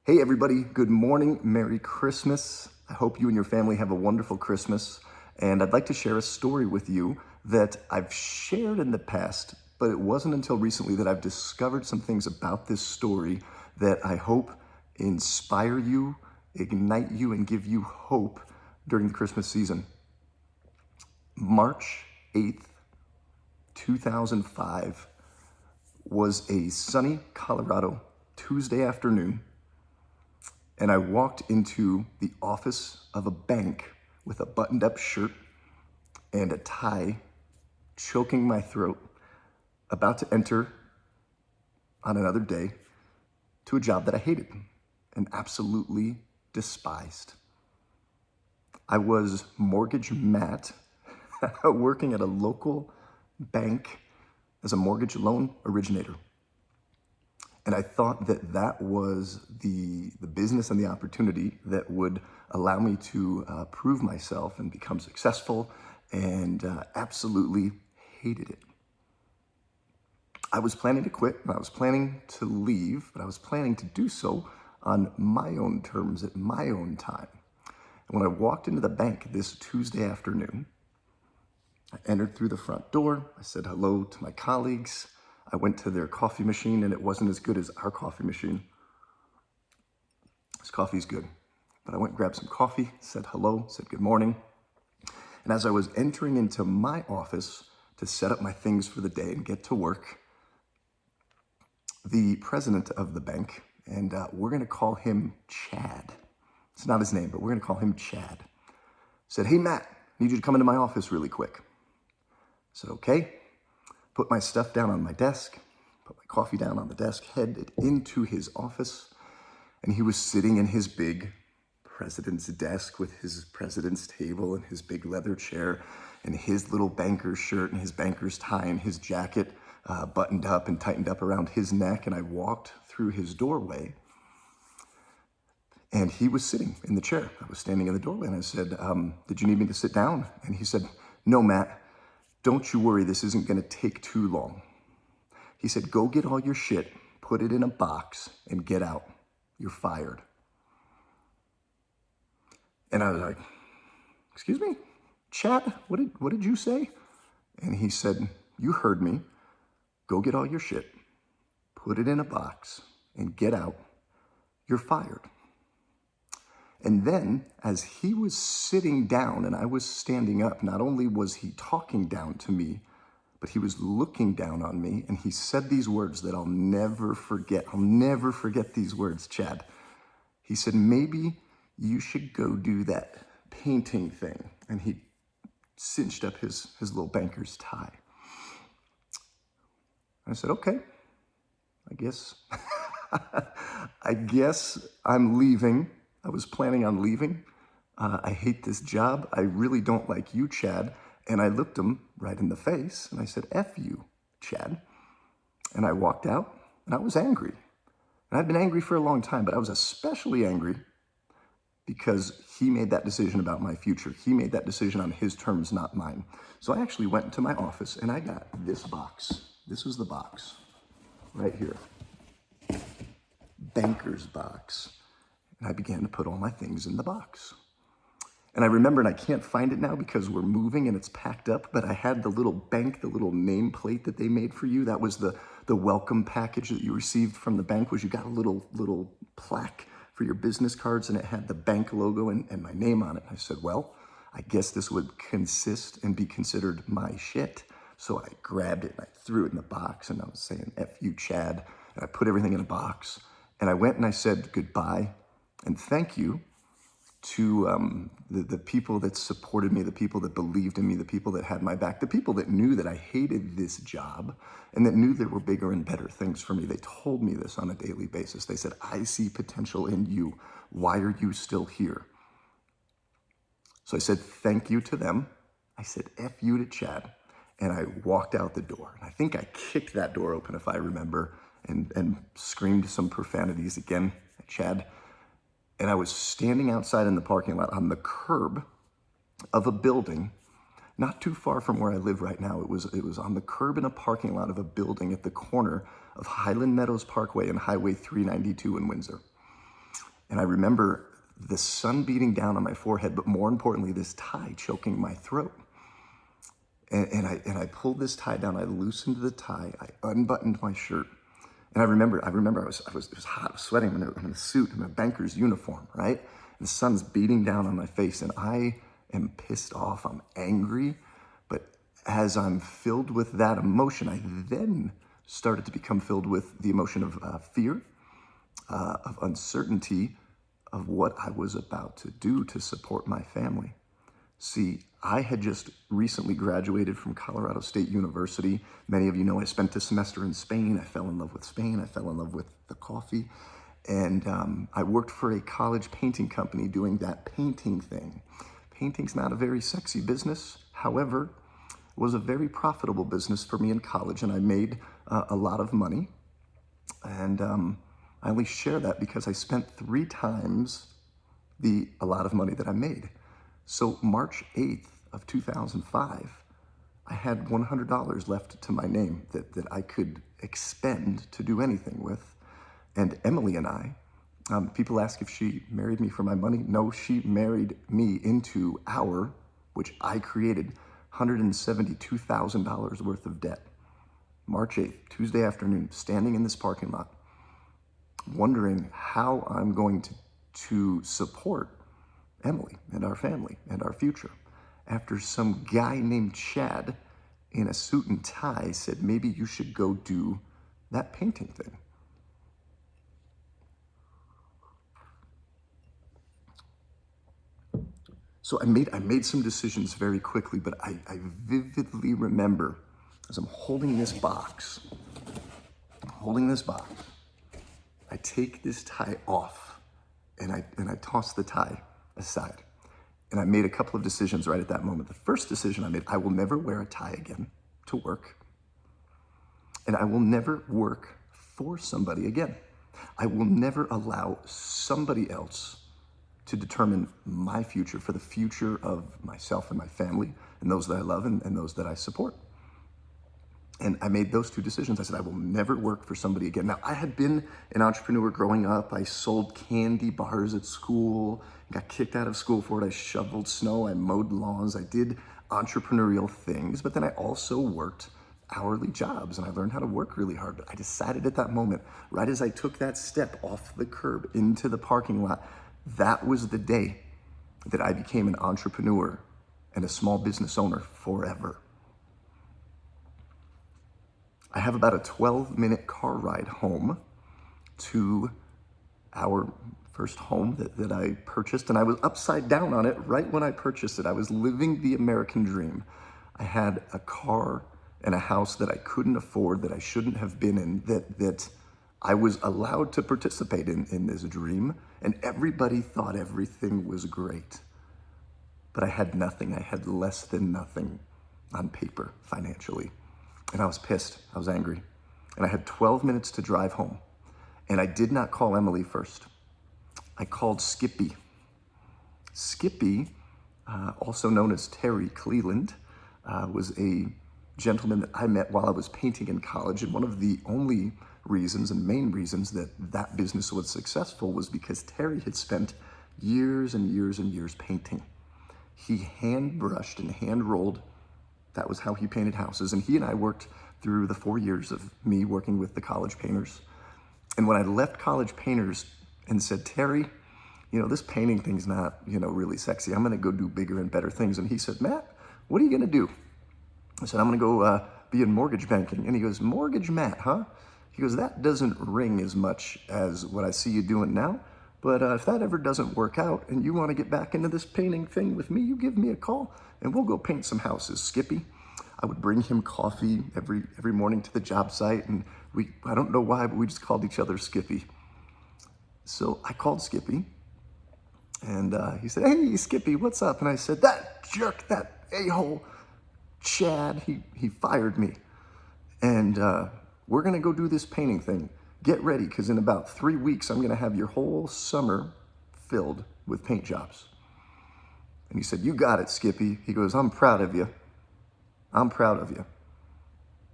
Hey everybody, good morning, Merry Christmas. I hope you and your family have a wonderful Christmas. And I'd like to share a story with you that I've shared in the past, but it wasn't until recently that I've discovered some things about this story that I hope inspire you, ignite you, and give you hope during the Christmas season. March 8th, 2005 was a sunny Colorado Tuesday afternoon, and I walked into the office of a bank with a buttoned up shirt and a tie, choking my throat, about to enter on another day to a job that I hated and absolutely despised. I was Mortgage Matt, working at a local bank as a mortgage loan originator. And I thought that that was the business and the opportunity that would allow me to prove myself and become successful, and absolutely hated it. I was planning to quit, and I was planning to leave, but I was planning to do so on my own terms at my own time. And when I walked into the bank this Tuesday afternoon, I entered through the front door. I said hello to my colleagues. I went to their coffee machine, and it wasn't as good as our coffee machine. This coffee's good. But I went and grabbed some coffee, said hello, said good morning. And as I was entering into my office to set up my things for the day and get to work, the president of the bank, and we're going to call him Chad. It's not his name, but we're going to call him Chad, said, "Hey, Matt, I need you to come into my office really quick." I said, "Okay." Put my stuff down on my desk, put my coffee down on the desk, headed into his office, and he was sitting in his big president's desk with his president's table and his big leather chair and his little banker's shirt and his banker's tie and his jacket buttoned up and tightened up around his neck. And I walked through his doorway, and he was sitting in the chair. I was standing in the doorway, and I said, "Did you need me to sit down?" And he said, "No, Matt. Don't you worry, this isn't going to take too long." He said, "Go get all your shit, put it in a box, and get out. You're fired." And I was like, "Excuse me, Chad, what did you say?" And he said, "You heard me. Go get all your shit, put it in a box, and get out. You're fired." And then, as he was sitting down and I was standing up, not only was he talking down to me, but he was looking down on me, and he said these words that I'll never forget. I'll never forget these words, Chad. He said, "Maybe you should go do that painting thing." And he cinched up his little banker's tie. I said, "Okay, I guess, I guess I'm leaving. I was planning on leaving. I hate this job. I really don't like you, Chad." And I looked him right in the face and I said, "F you, Chad." And I walked out, and I was angry. And I'd been angry for a long time, but I was especially angry because he made that decision about my future. He made that decision on his terms, not mine. So I actually went into my office and I got this box. This was the box right here. Banker's box. And I began to put all my things in the box. And I remember, and I can't find it now because we're moving and it's packed up, but I had the little bank, the little nameplate that they made for you. That was the welcome package that you received from the bank, was you got a little plaque for your business cards, and it had the bank logo and my name on it. And I said, well, I guess this would consist and be considered my shit. So I grabbed it and I threw it in the box, and I was saying, "F you, Chad." And I put everything in a box, and I went and I said goodbye and thank you to the people that supported me, the people that believed in me, the people that had my back, the people that knew that I hated this job and that knew there were bigger and better things for me. They told me this on a daily basis. They said, "I see potential in you. Why are you still here?" So I said thank you to them. I said F you to Chad, and I walked out the door. And I think I kicked that door open, if I remember, and screamed some profanities again at Chad. And I was standing outside in the parking lot on the curb of a building not too far from where I live right now. It was on the curb in a parking lot of a building at the corner of Highland Meadows Parkway and Highway 392 in Windsor. And I remember the sun beating down on my forehead, but more importantly, this tie choking my throat. And I pulled this tie down. I loosened the tie. I unbuttoned my shirt. And I remember it was hot. I was sweating. I'm in a suit. I'm in a banker's uniform, right? And the sun's beating down on my face, and I am pissed off. I'm angry. But as I'm filled with that emotion, I then started to become filled with the emotion of fear, of uncertainty, of what I was about to do to support my family. See, I had just recently graduated from Colorado State University. Many of you know I spent a semester in Spain. I fell in love with Spain. I fell in love with the coffee. And I worked for a college painting company doing that painting thing. Painting's not a very sexy business. However, it was a very profitable business for me in college, and I made a lot of money. And I only share that because I spent 3 times a lot of money that I made. So March 8th of 2005, I had $100 left to my name that I could expend to do anything with. And Emily and I, people ask if she married me for my money. No, she married me into which I created, $172,000 worth of debt. March 8th, Tuesday afternoon, standing in this parking lot, wondering how I'm going to support Emily and our family and our future, after some guy named Chad in a suit and tie said, maybe you should go do that painting thing. So I made some decisions very quickly, but I vividly remember as I'm holding this box, I take this tie off and I toss the tie aside. And I made a couple of decisions right at that moment. The first decision I made, I will never wear a tie again to work. And I will never work for somebody again. I will never allow somebody else to determine my future, for the future of myself and my family and those that I love and those that I support. And I made those 2 decisions. I said, I will never work for somebody again. Now, I had been an entrepreneur growing up. I sold candy bars at school, got kicked out of school for it. I shoveled snow, I mowed lawns, I did entrepreneurial things, but then I also worked hourly jobs and I learned how to work really hard. But I decided at that moment, right as I took that step off the curb into the parking lot, that was the day that I became an entrepreneur and a small business owner forever. I have about a 12-minute car ride home to our first home that I purchased, and I was upside down on it right when I purchased it. I was living the American dream. I had a car and a house that I couldn't afford, that I shouldn't have been in, that I was allowed to participate in this dream, and everybody thought everything was great. But I had nothing. I had less than nothing on paper financially. And I was pissed, I was angry. And I had 12 minutes to drive home. And I did not call Emily first. I called Skippy. Skippy, also known as Terry Cleland, was a gentleman that I met while I was painting in college. And one of the only reasons and main reasons that business was successful was because Terry had spent years and years and years painting. He hand brushed and hand rolled. That was how he painted houses. And he and I worked through the 4 years of me working with the College Painters. And when I left College Painters and said, Terry, this painting thing's not, really sexy. I'm going to go do bigger and better things. And he said, Matt, what are you going to do? I said, I'm going to go be in mortgage banking. And he goes, mortgage Matt, huh? He goes, that doesn't ring as much as what I see you doing now. But if that ever doesn't work out and you want to get back into this painting thing with me, you give me a call and we'll go paint some houses, Skippy. I would bring him coffee every morning to the job site, and I don't know why, but we just called each other Skippy. So I called Skippy and he said, hey, Skippy, what's up? And I said, that jerk, that a-hole, Chad, he fired me. And we're going to go do this painting thing. Get ready, because in about 3 weeks, I'm going to have your whole summer filled with paint jobs. And he said, you got it, Skippy. He goes, I'm proud of you. I'm proud of you.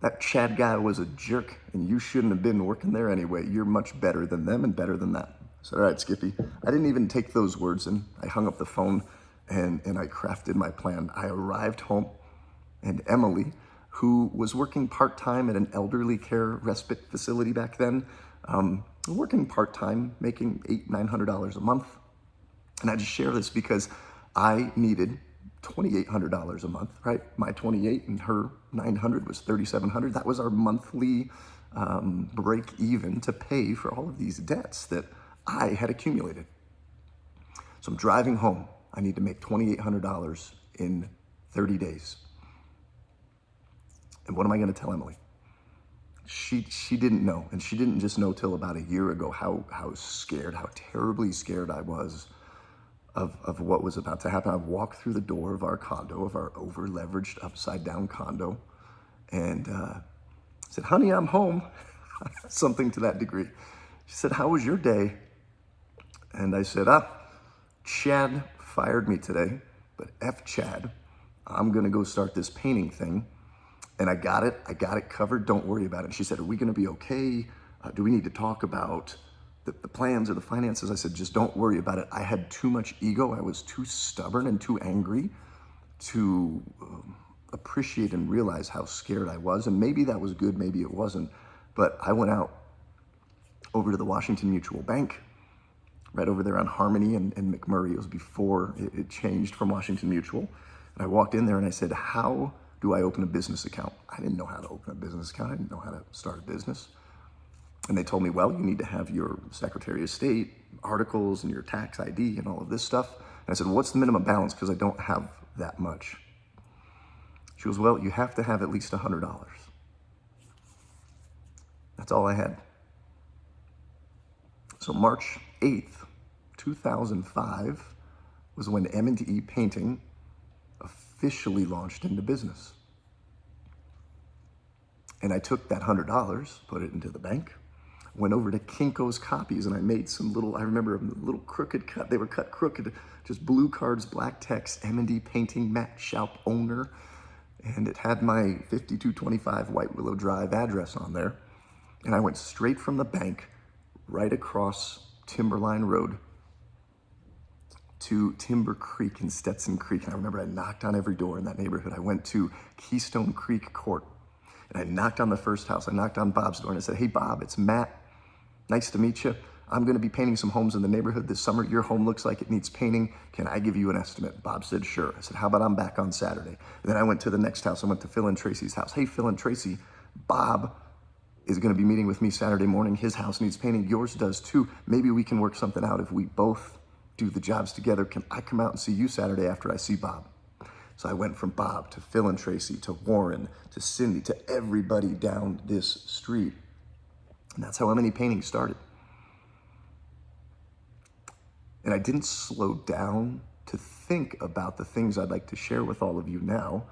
That Chad guy was a jerk, and you shouldn't have been working there anyway. You're much better than them and better than that. said, all right, Skippy. I didn't even take those words and I hung up the phone and I crafted my plan. I arrived home and Emily, who was working part-time at an elderly care respite facility back then, working part-time, making $900 a month. And I just share this because I needed $2,800 a month, right? My 28 and her 900 was 3,700. That was our monthly break even to pay for all of these debts that I had accumulated. So I'm driving home. I need to make $2,800 in 30 days. And what am I going to tell Emily? She didn't know, and she didn't just know till about a year ago how scared, how terribly scared I was of what was about to happen. I walked through the door of our condo, of our over-leveraged, upside-down condo, and said, honey, I'm home. Something to that degree. She said, how was your day? And I said, Chad fired me today, but F Chad, I'm gonna go start this painting thing. And I got it covered, don't worry about it. And she said, are we gonna be okay? Do we need to talk about the plans or the finances? I said, just don't worry about it. I had too much ego. I was too stubborn and too angry to appreciate and realize how scared I was. And maybe that was good, maybe it wasn't. But I went out over to the Washington Mutual Bank, right over there on Harmony and McMurray. It was before it changed from Washington Mutual. And I walked in there and I said, how do I open a business account? I didn't know how to open a business account. I didn't know how to start a business. And they told me, well, you need to have your Secretary of State articles and your tax ID and all of this stuff. And I said, what's the minimum balance? Because I don't have that much. She goes, well, you have to have at least $100. That's all I had. So March 8th, 2005 was when M&E Painting officially launched into business. And I took that $100, put it into the bank, went over to Kinko's Copies, and I made some little, I remember a little crooked cut. They were cut crooked, just blue cards, black text, M&E Painting, Matt Schaup, owner. And it had my 5225 White Willow Drive address on there. And I went straight from the bank right across Timberline Road to Timber Creek and Stetson Creek. And I remember I knocked on every door in that neighborhood. I went to Keystone Creek Court and I knocked on the first house. I knocked on Bob's door and I said, hey, Bob, it's Matt. Nice to meet you. I'm gonna be painting some homes in the neighborhood this summer. Your home looks like it needs painting. Can I give you an estimate? Bob said, sure. I said, how about I'm back on Saturday? And then I went to the next house. I went to Phil and Tracy's house. Hey, Phil and Tracy, Bob is gonna be meeting with me Saturday morning. His house needs painting, yours does too. Maybe we can work something out if we both do the jobs together. Can I come out and see you Saturday after I see Bob? So I went from Bob to Phil and Tracy to Warren to Cindy to everybody down this street. And that's how M&E Painting started. And I didn't slow down to think about the things I'd like to share with all of you now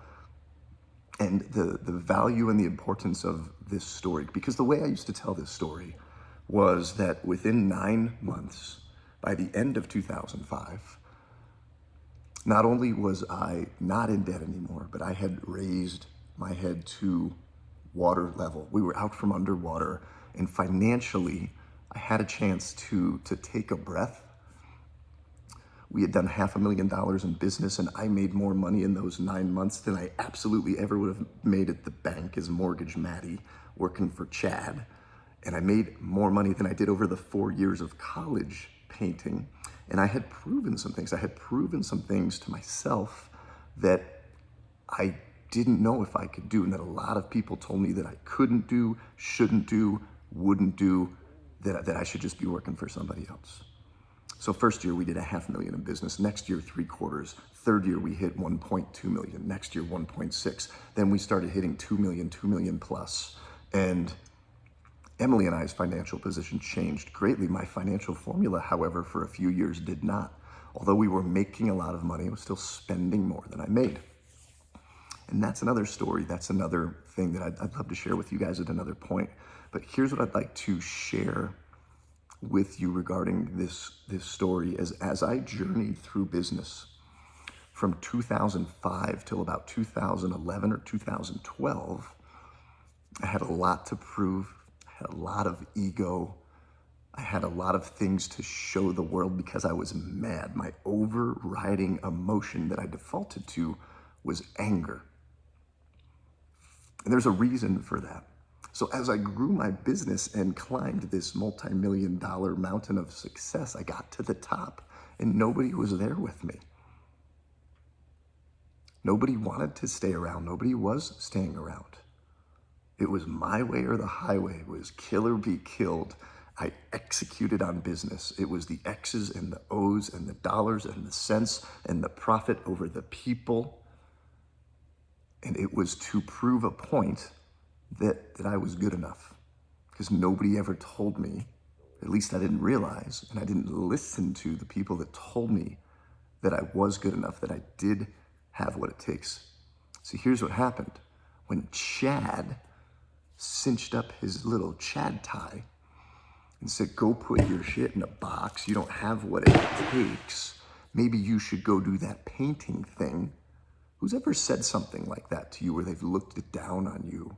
and the value and the importance of this story. Because the way I used to tell this story was that within 9 months, by the end of 2005, not only was I not in debt anymore, but I had raised my head to water level. We were out from underwater, and financially, I had a chance to take a breath. We had done $500,000 in business, and I made more money in those 9 months than I absolutely ever would have made at the bank as Mortgage Matty, working for Chad. And I made more money than I did over the 4 years of college painting. And I had proven some things. I had proven some things to myself that I didn't know if I could do, and that a lot of people told me that I couldn't do, shouldn't do, wouldn't do, that I should just be working for somebody else. So first year we did $500,000 in business. Next year, 3/4. Third year we hit 1.2 million. Next year, 1.6. Then we started hitting 2 million, 2 million plus. And Emily and I's financial position changed greatly. My financial formula, however, for a few years did not. Although we were making a lot of money, I was still spending more than I made. And that's another story. That's another thing that I'd love to share with you guys at another point. But here's what I'd like to share with you regarding this story as I journeyed through business from 2005 till about 2011 or 2012. I had a lot to prove, I had a lot of ego, I had a lot of things to show the world because I was mad. My overriding emotion that I defaulted to was anger. And there's a reason for that. So as I grew my business and climbed this multi-million-dollar mountain of success, I got to the top and nobody was there with me. Nobody wanted to stay around. Nobody was staying around. It was my way or the highway. It was kill or be killed. I executed on business. It was the X's and the O's and the dollars and the cents and the profit over the people. And it was to prove a point that I was good enough, because nobody ever told me, at least I didn't realize, and I didn't listen to the people that told me that I was good enough, that I did have what it takes. See, here's what happened. When Chad cinched up his little Chad tie and said, go put your shit in a box, you don't have what it takes, maybe you should go do that painting thing. Who's ever said something like that to you, where they've looked it down on you,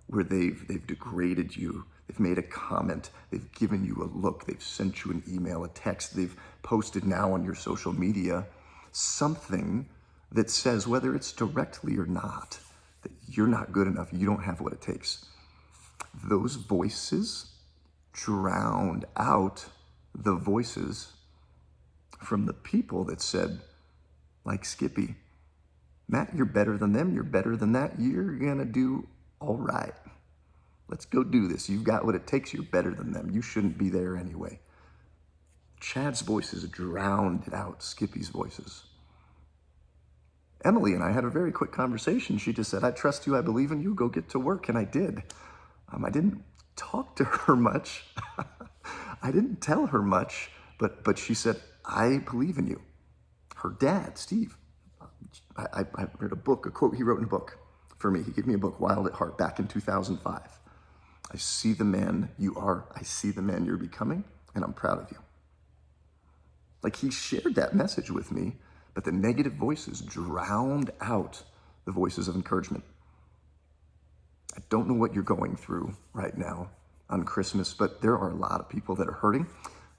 where they've degraded you, they've made a comment, they've given you a look, they've sent you an email, a text, they've posted now on your social media something that says, whether it's directly or not, that you're not good enough, you don't have what it takes. Those voices drowned out the voices from the people that said, like Skippy, Matt, you're better than them, you're better than that, you're gonna do all right. Let's go do this. You've got what it takes, you're better than them. You shouldn't be there anyway. Chad's voices drowned out Skippy's voices. Emily and I had a very quick conversation. She just said, I trust you, I believe in you, go get to work, and I did. I didn't talk to her much. I didn't tell her much, but she said, I believe in you. Her dad, Steve, I read a book, a quote he wrote in a book for me. He gave me a book, Wild at Heart, back in 2005. I see the man you are, I see the man you're becoming, and I'm proud of you. Like, he shared that message with me, but the negative voices drowned out the voices of encouragement. I don't know what you're going through right now on Christmas, but there are a lot of people that are hurting,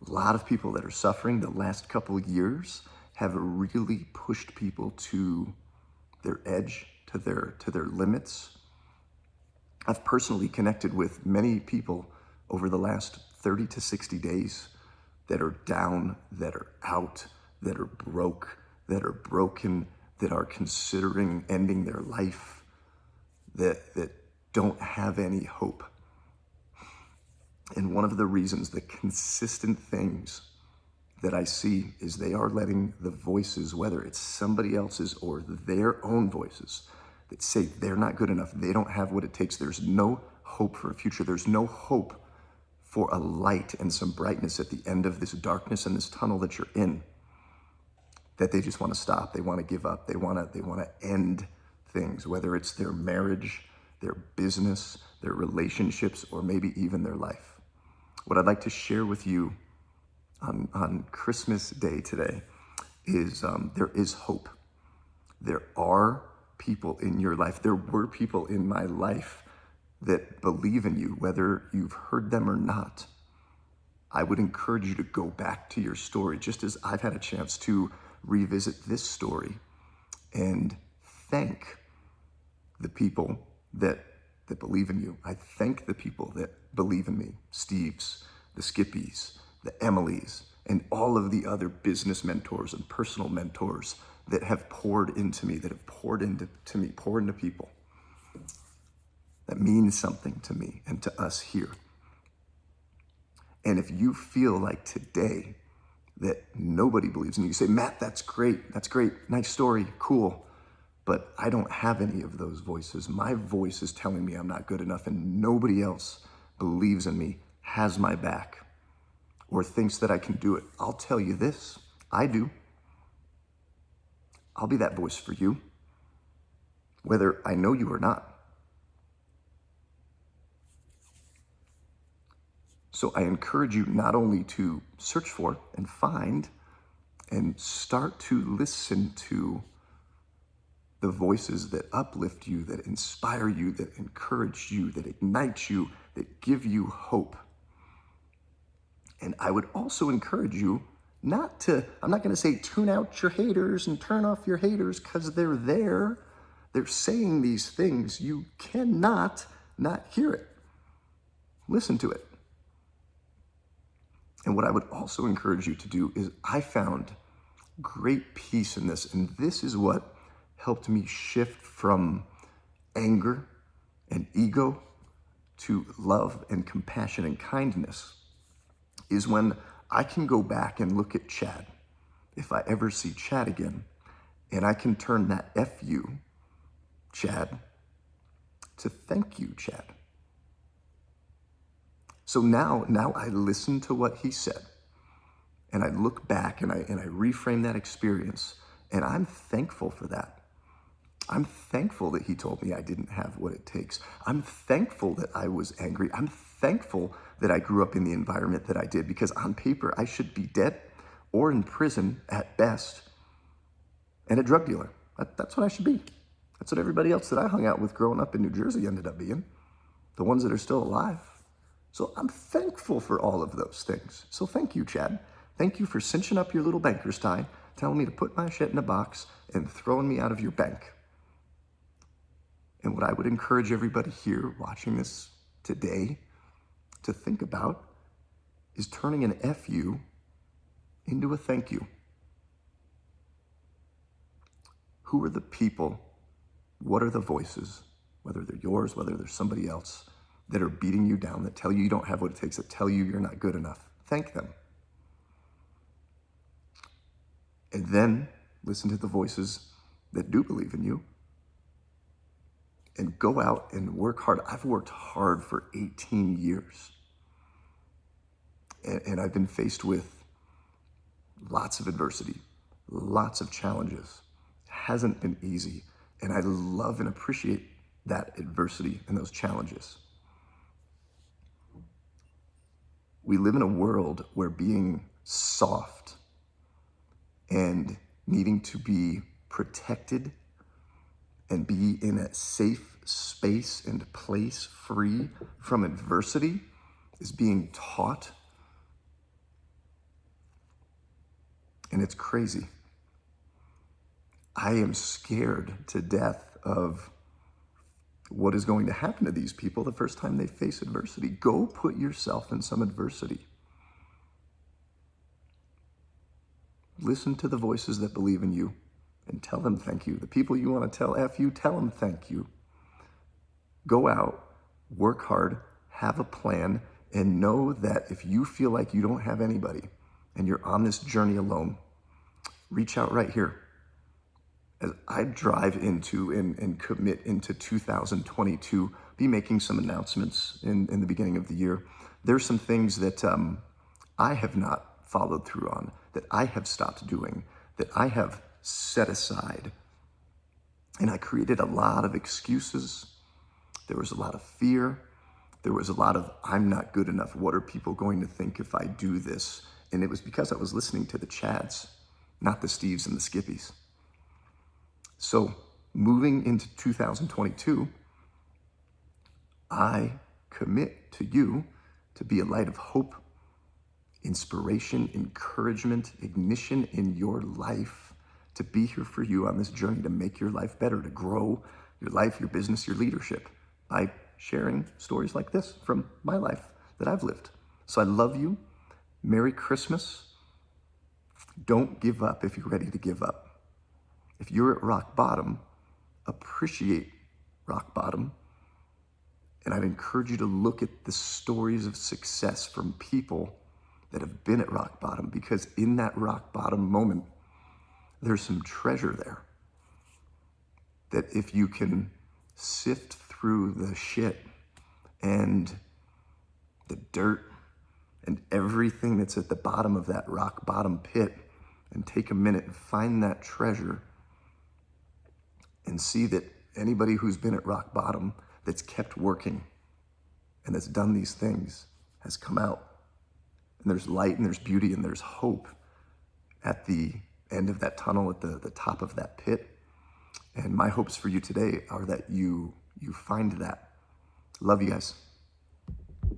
a lot of people that are suffering. The last couple of years have really pushed people to their edge, to their limits. I've personally connected with many people over the last 30 to 60 days that are down, that are out, that are broke, that are broken, that are considering ending their life, that don't have any hope. And one of the reasons, the consistent things that I see, is they are letting the voices, whether it's somebody else's or their own voices, that say they're not good enough, they don't have what it takes, there's no hope for a future, there's no hope for a light and some brightness at the end of this darkness and this tunnel that you're in, that they just want to stop, they want to give up, they want to end things, whether it's their marriage, their business, their relationships, or maybe even their life. What I'd like to share with you on Christmas Day today is there is hope. There are people in your life. There were people in my life that believe in you, whether you've heard them or not. I would encourage you to go back to your story, just as I've had a chance to revisit this story and thank the people that believe in you. I thank the people that believe in me, Steve's, the Skippies, the Emilys, and all of the other business mentors and personal mentors that have poured into me, that have poured into me, poured into people. That means something to me and to us here. And if you feel like today that nobody believes in you, you say, Matt, that's great, nice story, cool, but I don't have any of those voices. My voice is telling me I'm not good enough, and nobody else believes in me, has my back, or thinks that I can do it. I'll tell you this, I do. I'll be that voice for you, whether I know you or not. So I encourage you not only to search for and find and start to listen to the voices that uplift you, that inspire you, that encourage you, that ignite you, that give you hope. And I would also encourage you not to, I'm not going to say tune out your haters and turn off your haters because they're there. They're saying these things. You cannot not hear it. Listen to it. And what I would also encourage you to do is I found great peace in this. And this is what helped me shift from anger and ego to love and compassion and kindness, is when I can go back and look at Chad, if I ever see Chad again, and I can turn that F you, Chad, to thank you, Chad. So now I listen to what he said, and I look back and I reframe that experience, and I'm thankful for that. I'm thankful that he told me I didn't have what it takes. I'm thankful that I was angry. I'm thankful that I grew up in the environment that I did, because on paper I should be dead or in prison at best and a drug dealer. That's what I should be. That's what everybody else that I hung out with growing up in New Jersey ended up being, the ones that are still alive. So I'm thankful for all of those things. So thank you, Chad. Thank you for cinching up your little banker's tie, telling me to put my shit in a box and throwing me out of your bank. And what I would encourage everybody here watching this today to think about is turning an FU into a thank you. Who are the people? What are the voices, whether they're yours, whether they're somebody else, that are beating you down, that tell you you don't have what it takes, that tell you you're not good enough? Thank them. And then listen to the voices that do believe in you, and go out and work hard. I've worked hard for 18 years. And I've been faced with lots of adversity, lots of challenges. It hasn't been easy. And I love and appreciate that adversity and those challenges. We live in a world where being soft and needing to be protected and be in a safe space and place free from adversity is being taught. And it's crazy. I am scared to death of what is going to happen to these people the first time they face adversity. Go put yourself in some adversity. Listen to the voices that believe in you and tell them thank you. The people you want to tell F you, tell them thank you. Go out, work hard, have a plan, and know that if you feel like you don't have anybody and you're on this journey alone, reach out right here. As I drive into and commit into 2022, be making some announcements in the beginning of the year. There's some things that I have not followed through on, that I have stopped doing, that I have set aside. And I created a lot of excuses. There was a lot of fear. There was a lot of, I'm not good enough. What are people going to think if I do this? And it was because I was listening to the Chads, not the Steves and the Skippies. So moving into 2022, I commit to you to be a light of hope, inspiration, encouragement, ignition in your life, to be here for you on this journey to make your life better, to grow your life, your business, your leadership, by sharing stories like this from my life that I've lived. So I love you. Merry Christmas. Don't give up if you're ready to give up. If you're at rock bottom, appreciate rock bottom. And I'd encourage you to look at the stories of success from people that have been at rock bottom, because in that rock bottom moment, there's some treasure there that if you can sift through the shit and the dirt and everything that's at the bottom of that rock bottom pit, and take a minute and find that treasure and see that anybody who's been at rock bottom that's kept working and that's done these things has come out. And there's light and there's beauty and there's hope at the end of that tunnel, at the top of that pit. And my hopes for you today are that you find that. Love you guys.